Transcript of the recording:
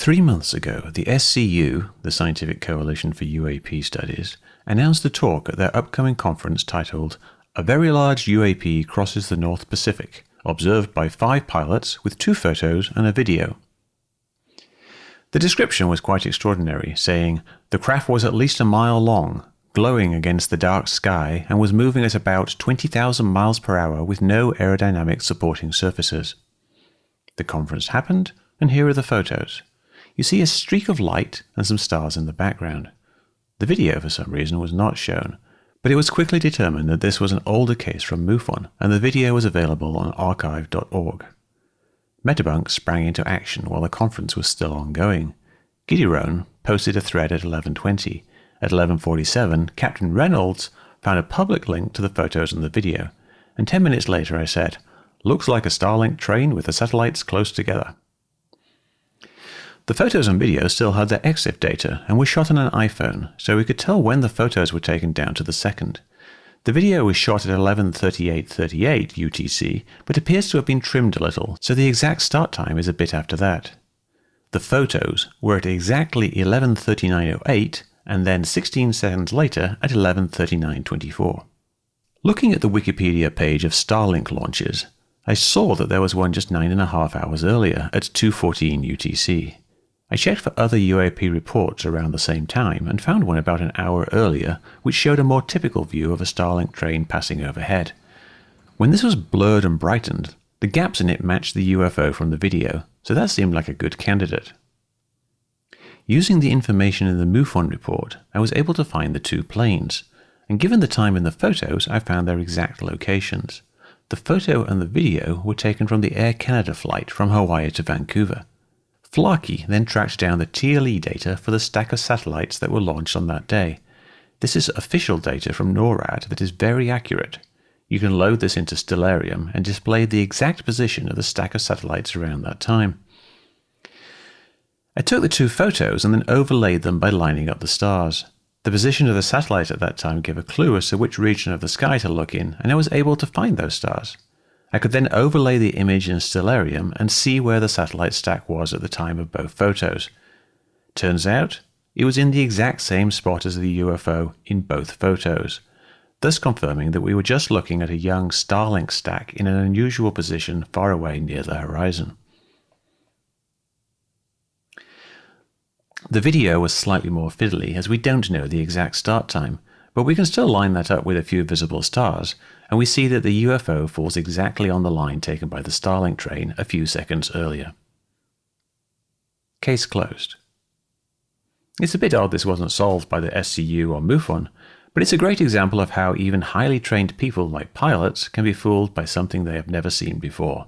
3 months ago, the SCU, the Scientific Coalition for UAP Studies, announced a talk at their upcoming conference titled "A Very Large UAP Crosses the North Pacific, observed by 5 pilots with 2 photos and a video." The description was quite extraordinary, saying, "The craft was at least a mile long, glowing against the dark sky, and was moving at about 20,000 miles per hour with no aerodynamic supporting surfaces." The conference happened, and here are the photos. You see a streak of light and some stars in the background. The video, for some reason, was not shown, but it was quickly determined that this was an older case from MUFON, and the video was available on archive.org. Metabunk sprang into action while the conference was still ongoing. Gideon posted a thread at 11:20. At 11:47, Captain Reynolds found a public link to the photos and the video, and 10 minutes later I said, "Looks like a Starlink train with the satellites close together." The photos and video still had their EXIF data and were shot on an iPhone, so we could tell when the photos were taken down to the second. The video was shot at 11:38:38 UTC, but appears to have been trimmed a little, so the exact start time is a bit after that. The photos were at exactly 11:39:08, and then 16 seconds later at 11:39:24. Looking at the Wikipedia page of Starlink launches, I saw that there was one just 9.5 hours earlier at 2:14 UTC. I checked for other UAP reports around the same time and found one about an hour earlier which showed a more typical view of a Starlink train passing overhead. When this was blurred and brightened, the gaps in it matched the UFO from the video, so that seemed like a good candidate. Using the information in the MUFON report, I was able to find the 2 planes, and given the time in the photos, I found their exact locations. The photo and the video were taken from the Air Canada flight from Hawaii to Vancouver. Flarkey then tracked down the TLE data for the stack of satellites that were launched on that day. This is official data from NORAD that is very accurate. You can load this into Stellarium and display the exact position of the stack of satellites around that time. I took the 2 photos and then overlaid them by lining up the stars. The position of the satellite at that time gave a clue as to which region of the sky to look in, and I was able to find those stars. I could then overlay the image in Stellarium and see where the satellite stack was at the time of both photos. Turns out, it was in the exact same spot as the UFO in both photos, thus confirming that we were just looking at a young Starlink stack in an unusual position far away near the horizon. The video was slightly more fiddly as we don't know the exact start time, but we can still line that up with a few visible stars, and we see that the UFO falls exactly on the line taken by the Starlink train a few seconds earlier. Case closed. It's a bit odd this wasn't solved by the SCU or MUFON, but it's a great example of how even highly trained people like pilots can be fooled by something they have never seen before.